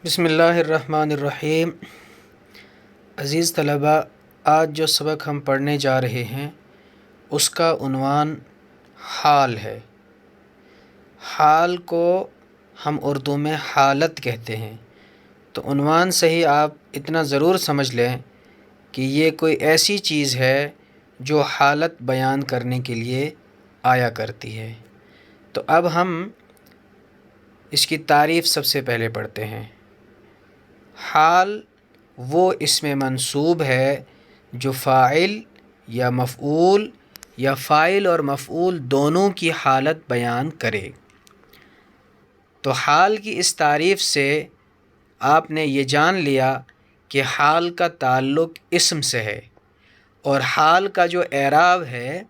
بسم اللہ الرحمن الرحیم۔ عزیز طلباء، آج جو سبق ہم پڑھنے جا رہے ہیں اس کا عنوان حال ہے۔ حال کو ہم اردو میں حالت کہتے ہیں، تو عنوان سے ہی آپ اتنا ضرور سمجھ لیں کہ یہ کوئی ایسی چیز ہے جو حالت بیان کرنے کے لیے آیا کرتی ہے۔ تو اب ہم اس کی تعریف سب سے پہلے پڑھتے ہیں۔ حال وہ اسم منصوب ہے جو فاعل یا مفعول یا فاعل اور مفعول دونوں کی حالت بیان کرے۔ تو حال کی اس تعریف سے آپ نے یہ جان لیا کہ حال کا تعلق اسم سے ہے، اور حال کا جو اعراب ہے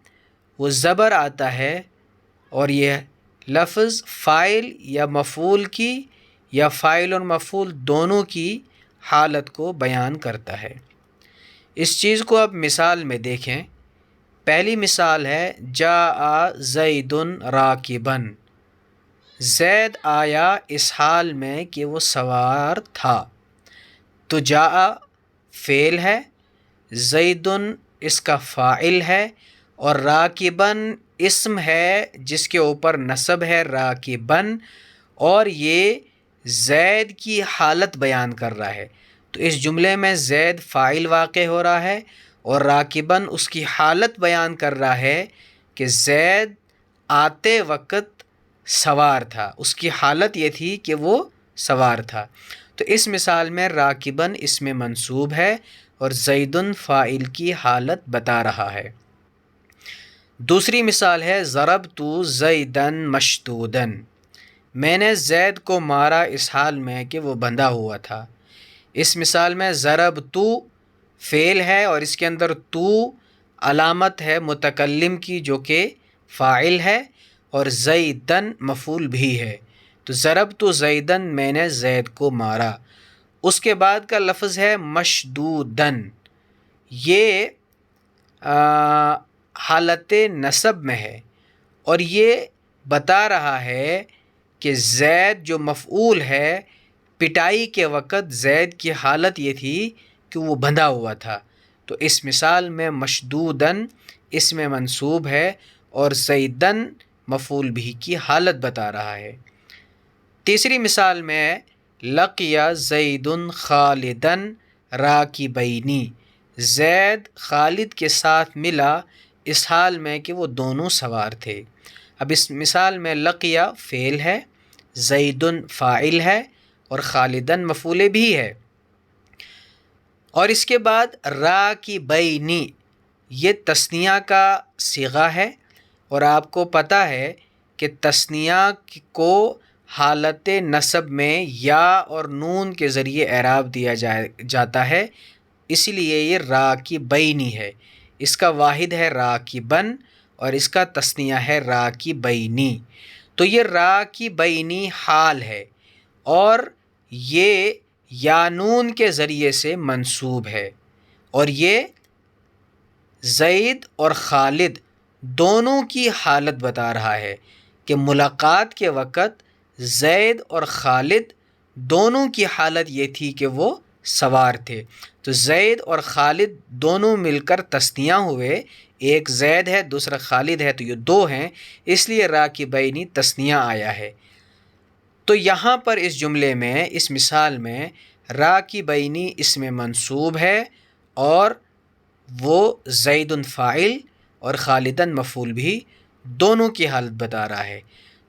وہ زبر آتا ہے، اور یہ لفظ فاعل یا مفعول کی یا فاعل اور مفعول دونوں کی حالت کو بیان کرتا ہے۔ اس چیز کو اب مثال میں دیکھیں۔ پہلی مثال ہے جاء زید راکبا، زید آیا اس حال میں کہ وہ سوار تھا۔ تو جاء فعل ہے، زید اس کا فاعل ہے، اور راکبا اسم ہے جس کے اوپر نصب ہے راکبا، اور یہ زید کی حالت بیان کر رہا ہے۔ تو اس جملے میں زید فاعل واقع ہو رہا ہے اور راکبا اس کی حالت بیان کر رہا ہے کہ زید آتے وقت سوار تھا، اس کی حالت یہ تھی کہ وہ سوار تھا۔ تو اس مثال میں راکبا اسم منصوب ہے اور زید فاعل کی حالت بتا رہا ہے۔ دوسری مثال ہے ضربت زیدا مشدودا، میں نے زید کو مارا اس حال میں کہ وہ بندھا ہوا تھا۔ اس مثال میں ضربت فعل ہے اور اس کے اندر تو علامت ہے متکلم کی جو کہ فاعل ہے، اور زیدا مفعول بھی ہے۔ تو ضربت زیدا، میں نے زید کو مارا۔ اس کے بعد کا لفظ ہے مشدودا، یہ حالت نصب میں ہے، اور یہ بتا رہا ہے کہ زید جو مفعول ہے، پٹائی کے وقت زید کی حالت یہ تھی کہ وہ بندھا ہوا تھا۔ تو اس مثال میں مشدودا اسم منصوب ہے اور زیدا مفعول بھی کی حالت بتا رہا ہے۔ تیسری مثال میں لقی زید خالدا راکبین، زید خالد کے ساتھ ملا اس حال میں کہ وہ دونوں سوار تھے۔ اب اس مثال میں لقی فعل ہے، زید فاعل ہے، اور خالدا مفعول بھی ہے۔ اور اس کے بعد راکبین، یہ تثنیہ کا صیغہ ہے، اور آپ کو پتہ ہے کہ تثنیہ کو حالت نصب میں یا اور نون کے ذریعے اعراب دیا جاتا ہے، اس لیے یہ راکبین ہے۔ اس کا واحد ہے راکبا اور اس کا تثنیہ ہے راکبین۔ تو یہ راکبین حال ہے، اور یہ یا نون کے ذریعے سے منصوب ہے، اور یہ زید اور خالد دونوں کی حالت بتا رہا ہے کہ ملاقات کے وقت زید اور خالد دونوں کی حالت یہ تھی کہ وہ سوار تھے۔ تو زید اور خالد دونوں مل کر تثنیہ ہوئے، ایک زید ہے دوسرا خالد ہے، تو یہ دو ہیں، اس لیے راکبین تثنیہ آیا ہے۔ تو یہاں پر اس جملے میں، اس مثال میں راکبین اسم منصوب ہے اور وہ زید فاعل اور خالدا مفعول بھی دونوں کی حالت بتا رہا ہے۔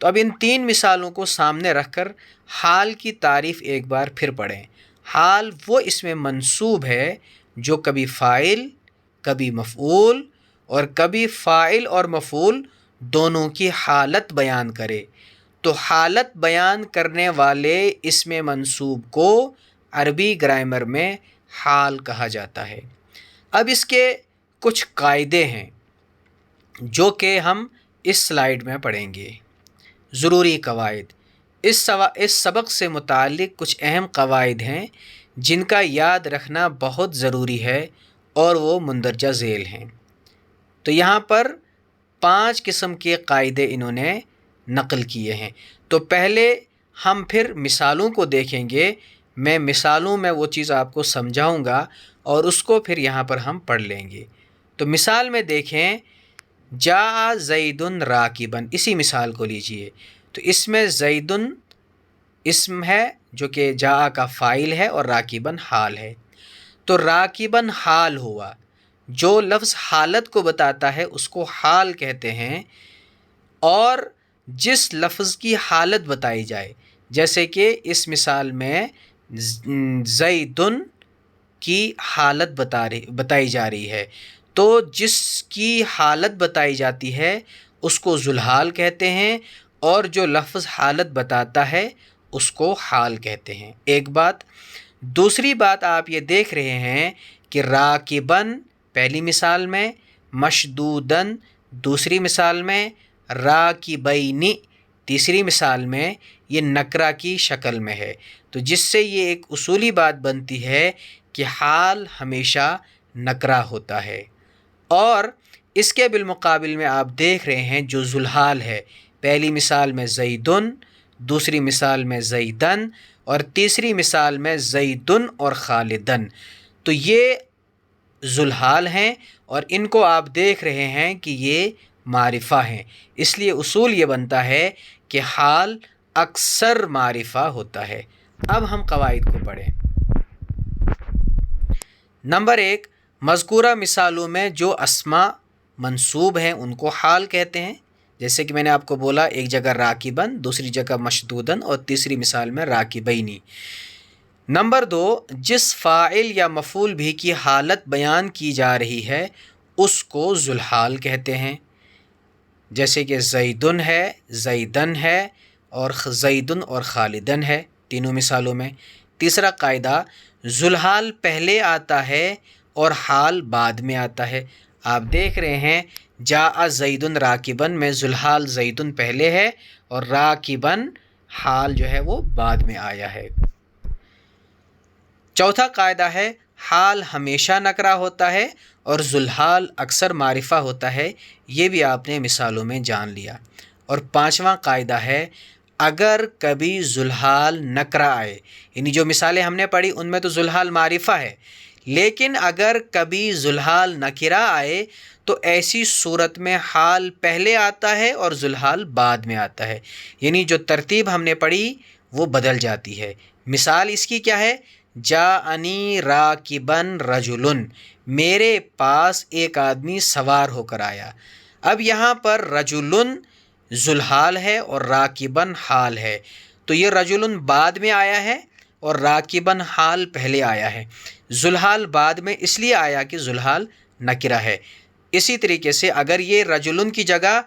تو اب ان تین مثالوں کو سامنے رکھ کر حال کی تعریف ایک بار پھر پڑھیں۔ حال وہ اسم منصوب ہے جو کبھی فاعل، کبھی مفعول اور کبھی فاعل اور مفعول دونوں کی حالت بیان کرے۔ تو حالت بیان کرنے والے اسم منصوب کو عربی گرامر میں حال کہا جاتا ہے۔ اب اس کے کچھ قاعدے ہیں جو کہ ہم اس سلائیڈ میں پڑھیں گے۔ ضروری قواعد، اس سبق سے متعلق کچھ اہم قواعد ہیں جن کا یاد رکھنا بہت ضروری ہے، اور وہ مندرجہ ذیل ہیں۔ تو یہاں پر 5 قسم کے قاعدے انہوں نے نقل کیے ہیں۔ تو پہلے ہم پھر مثالوں کو دیکھیں گے میں مثالوں میں وہ چیز آپ کو سمجھاؤں گا اور اس کو پھر یہاں پر ہم پڑھ لیں گے۔ تو مثال میں دیکھیں، جاء زید راکباً، اسی مثال کو لیجئے، تو اس میں زید اسم ہے جو کہ جاء کا فاعل ہے اور راکباً حال ہے۔ تو راکباً حال ہوا، جو لفظ حالت کو بتاتا ہے اس کو حال کہتے ہیں، اور جس لفظ کی حالت بتائی جائے، جیسے کہ اس مثال میں زیدن کی حالت بتائی جا رہی ہے، تو جس کی حالت بتائی جاتی ہے اس کو ذوالحال کہتے ہیں، اور جو لفظ حالت بتاتا ہے اس کو حال کہتے ہیں۔ ایک بات۔ دوسری بات آپ یہ دیکھ رہے ہیں کہ راکباً پہلی مثال میں، مشدوداً دوسری مثال میں، راکبینی تیسری مثال میں، یہ نکرہ کی شکل میں ہے، تو جس سے یہ ایک اصولی بات بنتی ہے کہ حال ہمیشہ نکرہ ہوتا ہے۔ اور اس کے بالمقابل میں آپ دیکھ رہے ہیں جو ذوالحال ہے، پہلی مثال میں زیدن، دوسری مثال میں زیدن، اور تیسری مثال میں زیدن اور خالدن، تو یہ ذوالحال ہیں اور ان کو آپ دیکھ رہے ہیں کہ یہ معرفہ ہیں، اس لیے اصول یہ بنتا ہے کہ حال اکثر معرفہ ہوتا ہے۔ اب ہم قواعد کو پڑھیں۔ نمبر 1، مذکورہ مثالوں میں جو اسماء منصوب ہیں ان کو حال کہتے ہیں، جیسے کہ میں نے آپ کو بولا، ایک جگہ راکباً، دوسری جگہ مشدوداً، اور تیسری مثال میں راکبینی۔ نمبر 2، جس فاعل یا مفعول بھی کی حالت بیان کی جا رہی ہے اس کو ذوالحال کہتے ہیں، جیسے کہ زیدن ہے، زیدن ہے، اور زیدن اور خالدن ہے تینوں مثالوں میں۔ تیسرا قاعدہ، ذوالحال پہلے آتا ہے اور حال بعد میں آتا ہے۔ آپ دیکھ رہے ہیں جاء زیدن راکباً میں ذوالحال زیدن پہلے ہے اور راکباً حال جو ہے وہ بعد میں آیا ہے۔ چوتھا قاعدہ ہے، حال ہمیشہ نکرہ ہوتا ہے اور ذوالحال اکثر معرفہ ہوتا ہے، یہ بھی آپ نے مثالوں میں جان لیا۔ اور پانچواں قاعدہ ہے، اگر کبھی ذوالحال نکرہ آئے، یعنی جو مثالیں ہم نے پڑھی ان میں تو ذوالحال معرفہ ہے، لیکن اگر کبھی ذوالحال نکرہ آئے تو ایسی صورت میں حال پہلے آتا ہے اور ذوالحال بعد میں آتا ہے، یعنی جو ترتیب ہم نے پڑھی وہ بدل جاتی ہے۔ مثال اس کی کیا ہے؟ جاءنی راکباً رجل، میرے پاس ایک آدمی سوار ہو کر آیا۔ اب یہاں پر رجل ذوالحال ہے اور راکباً حال ہے، تو یہ رجل بعد میں آیا ہے اور راکباً حال پہلے آیا ہے۔ ذوالحال بعد میں اس لیے آیا کہ ذوالحال نکرہ ہے۔ اسی طریقے سے اگر یہ رجل کی جگہ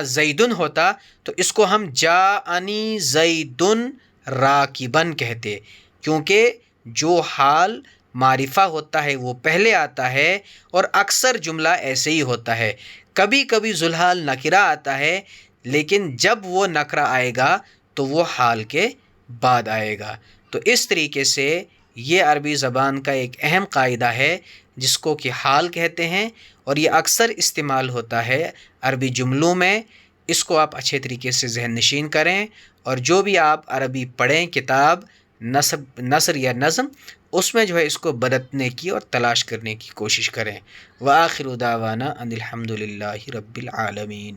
زیدن ہوتا تو اس کو ہم جاءنی زیدن راکباً کہتے، کیونکہ جو حال معرفہ ہوتا ہے وہ پہلے آتا ہے، اور اکثر جملہ ایسے ہی ہوتا ہے۔ کبھی کبھی ذوالحال نکرہ آتا ہے، لیکن جب وہ نکرہ آئے گا تو وہ حال کے بعد آئے گا۔ تو اس طریقے سے یہ عربی زبان کا ایک اہم قاعدہ ہے جس کو کہ حال کہتے ہیں، اور یہ اکثر استعمال ہوتا ہے عربی جملوں میں۔ اس کو آپ اچھے طریقے سے ذہن نشین کریں، اور جو بھی آپ عربی پڑھیں کتاب نثر یا نظم، اس میں جو ہے اس کو برتنے کی اور تلاش کرنے کی کوشش کریں۔ وآخر دعوانا ان الحمد للہ رب العالمین۔